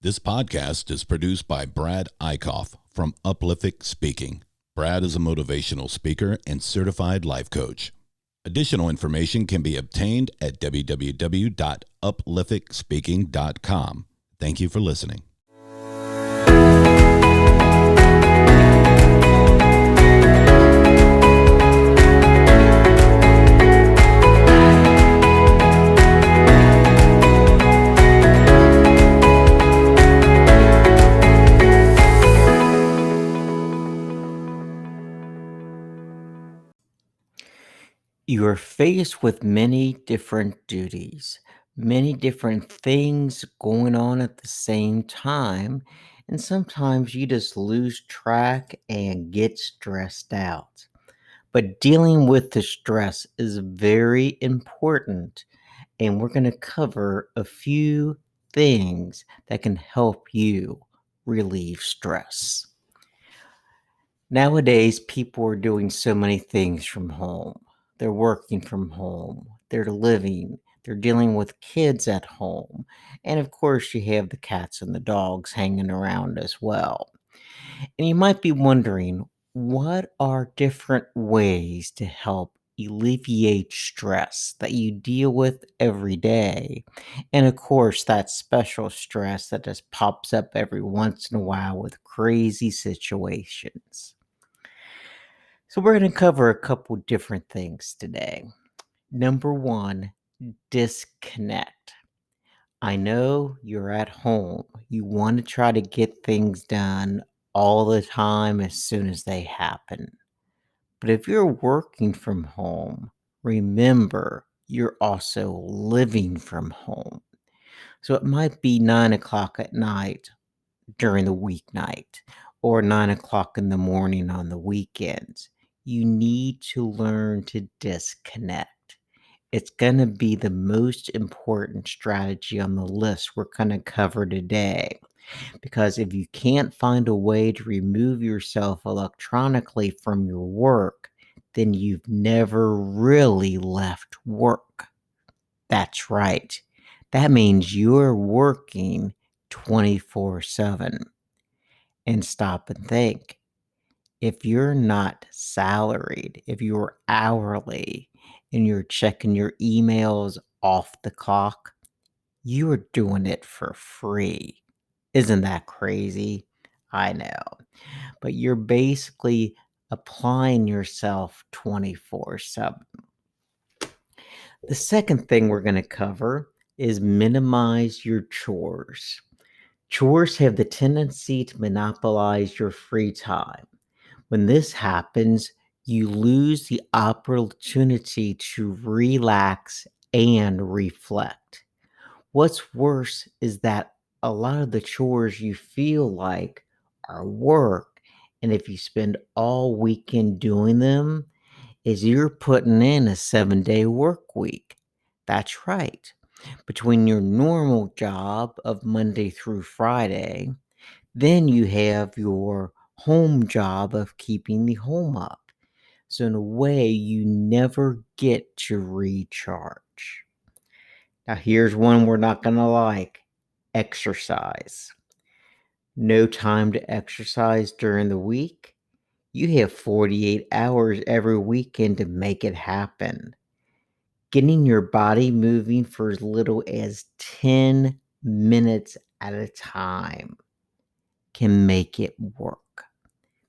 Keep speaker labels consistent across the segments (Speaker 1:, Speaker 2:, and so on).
Speaker 1: This podcast is produced by Brad Eickhoff from Uplific Speaking. Brad is a motivational speaker and certified life coach. Additional information can be obtained at www.uplificspeaking.com. Thank you for listening.
Speaker 2: You are faced with many different duties, many different things going on at the same time, and sometimes you just lose track and get stressed out. But dealing with the stress is very important, and we're going to cover a few things that can help you relieve stress. Nowadays, people are doing so many things from home. They're working from home, they're living, they're dealing with kids at home. And of course, you have the cats and the dogs hanging around as well. And you might be wondering, what are different ways to help alleviate stress that you deal with every day? And of course, that special stress that just pops up every once in a while with crazy situations. So, we're going to cover a couple different things today. Number one, disconnect. I know you're at home. You want to try to get things done all the time as soon as they happen. But if you're working from home, remember you're also living from home. So it might be 9 o'clock at night during the weeknight or 9 o'clock in the morning on the weekends. You need to learn to disconnect. It's going to be the most important strategy on the list we're going to cover today. Because if you can't find a way to remove yourself electronically from your work, then you've never really left work. That's right. That means you're working 24/7. And stop and think. If you're not salaried, if you're hourly and you're checking your emails off the clock, you are doing it for free. Isn't that crazy? I know. But you're basically applying yourself 24/7. The second thing we're going to cover is minimize your chores. Chores have the tendency to monopolize your free time. When this happens, you lose the opportunity to relax and reflect. What's worse is that a lot of the chores you feel like are work, and if you spend all weekend doing them, is you're putting in a 7-day work week. That's right. Between your normal job of Monday through Friday, then you have your home job of keeping the home up. So, in a way, you never get to recharge. Now, here's one we're not going to like: exercise. No time to exercise during the week. You have 48 hours every weekend to make it happen. Getting your body moving for as little as 10 minutes at a time can make it work.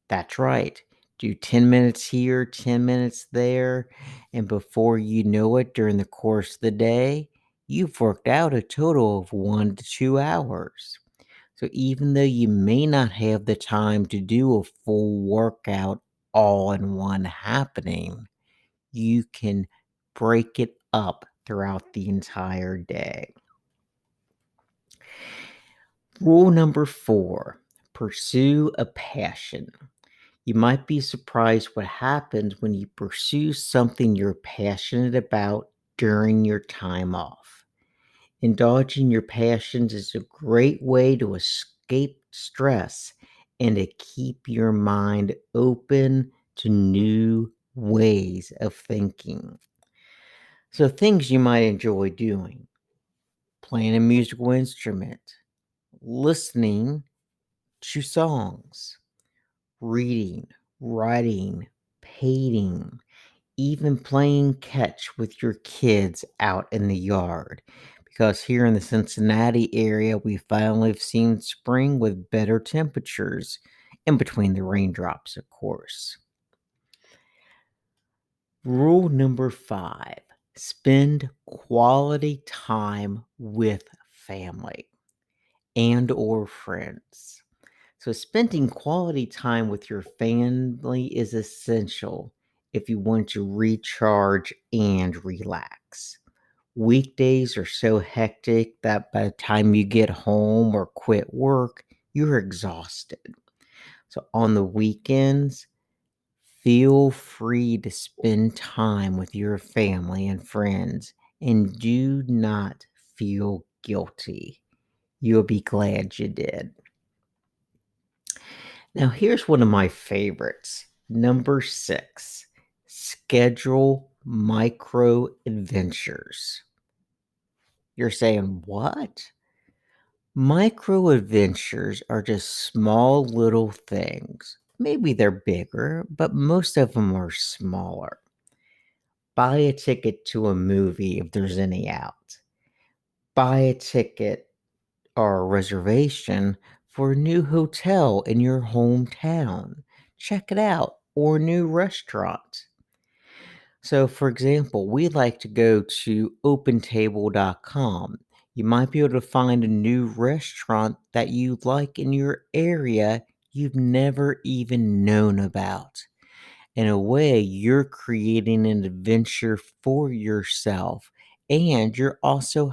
Speaker 2: That's right. Do 10 minutes here, 10 minutes there, and before you know it, during the course of the day, you've worked out a total of 1 to 2 hours. So even though you may not have the time to do a full workout all in one happening, you can break it up throughout the entire day. Rule number 4, pursue a passion. You might be surprised what happens when you pursue something you're passionate about during your time off. Indulging your passions is a great way to escape stress and to keep your mind open to new ways of thinking. So, things you might enjoy doing: playing a musical instrument, listening to songs, reading, writing, painting, even playing catch with your kids out in the yard. Because here in the Cincinnati area, we finally have seen spring with better temperatures in between the raindrops, of course. Rule number 5, spend quality time with family and or friends. So spending quality time with your family is essential if you want to recharge and relax. Weekdays are so hectic that by the time you get home or quit work, you're exhausted. So on the weekends, feel free to spend time with your family and friends and do not feel guilty. You'll be glad you did. Now, here's one of my favorites. Number 6, schedule micro adventures. You're saying, what? Micro adventures are just small little things. Maybe they're bigger, but most of them are smaller. Buy a ticket to a movie if there's any out. Buy a ticket or a reservation for a new hotel in your hometown. Check it out, or a new restaurant. So, for example, we like to go to opentable.com. You might be able to find a new restaurant that you like in your area you've never even known about. In a way, you're creating an adventure for yourself, and you're also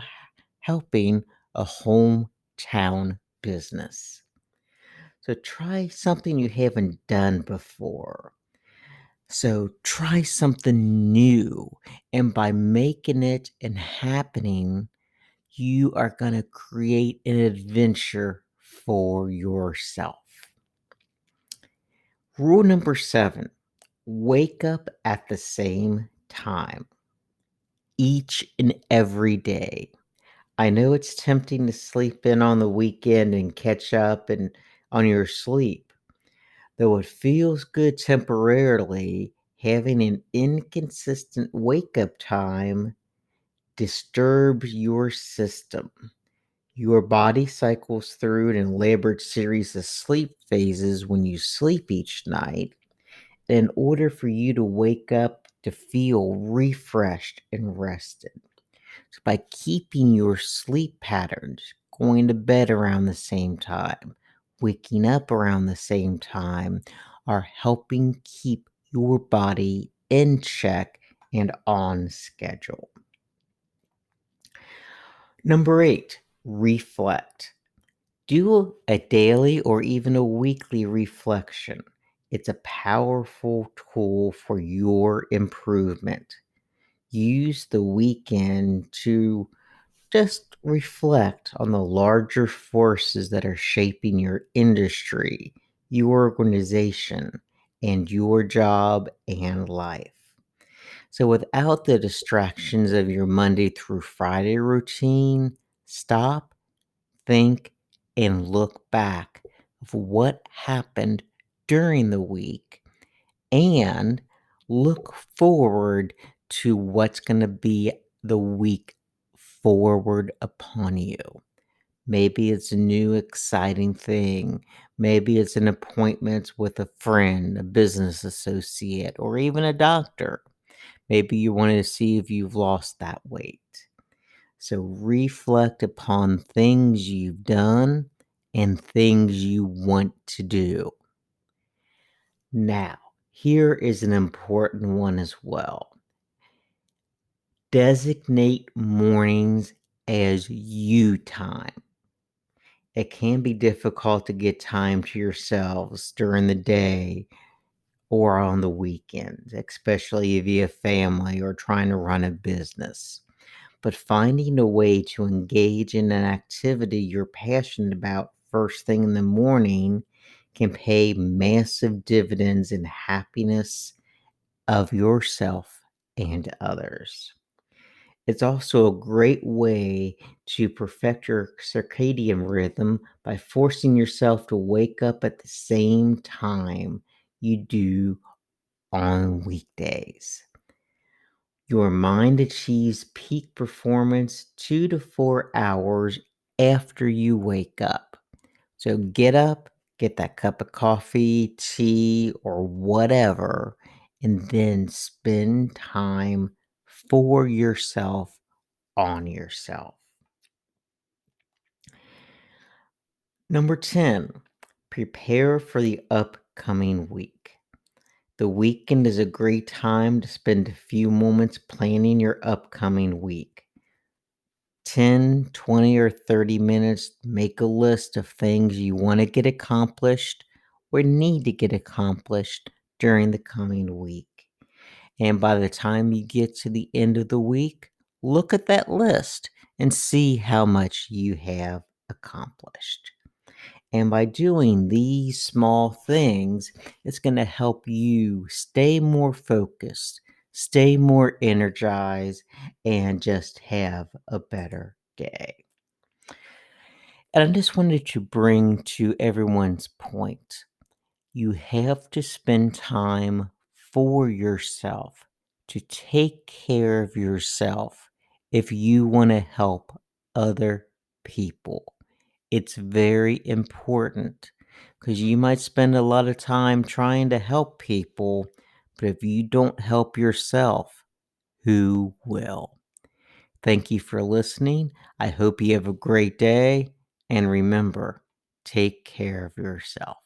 Speaker 2: helping a hometown business. So try something you haven't done before. So try something new. And by making it and happening, you are going to create an adventure for yourself. Rule number 7, wake up at the same time each and every day. I know it's tempting to sleep in on the weekend and catch up and on your sleep. Though it feels good temporarily, having an inconsistent wake up time disturbs your system. Your body cycles through an elaborate series of sleep phases when you sleep each night. In order for you to wake up to feel refreshed and rested. So by keeping your sleep patterns, going to bed around the same time, waking up around the same time, are helping keep your body in check and on schedule. Number 8, reflect. Do a daily or even a weekly reflection. It's a powerful tool for your improvement. Use the weekend to just reflect on the larger forces that are shaping your industry, your organization, and your job and life. So, without the distractions of your Monday through Friday routine, stop, think, and look back of what happened during the week and look forward to what's going to be the week forward upon you. Maybe it's a new exciting thing. Maybe it's an appointment with a friend, a business associate, or even a doctor. Maybe you want to see if you've lost that weight. So reflect upon things you've done and things you want to do. Now, here is an important one as well. Designate mornings as you time. It can be difficult to get time to yourselves during the day or on the weekends, especially if you have family or trying to run a business. But finding a way to engage in an activity you're passionate about first thing in the morning can pay massive dividends in happiness of yourself and others. It's also a great way to perfect your circadian rhythm by forcing yourself to wake up at the same time you do on weekdays. Your mind achieves peak performance 2 to 4 hours after you wake up. So get up, get that cup of coffee, tea, or whatever, and then spend time for yourself on yourself. Number 10, prepare for the upcoming week. The weekend is a great time to spend a few moments planning your upcoming week. 10, 20, or 30 minutes, make a list of things you want to get accomplished or need to get accomplished during the coming week. And by the time you get to the end of the week, look at that list and see how much you have accomplished. And by doing these small things, it's going to help you stay more focused, stay more energized, and just have a better day. And I just wanted to bring to everyone's point, you have to spend time for yourself, to take care of yourself if you want to help other people. It's very important because you might spend a lot of time trying to help people, but if you don't help yourself, who will? Thank you for listening. I hope you have a great day. And remember, take care of yourself.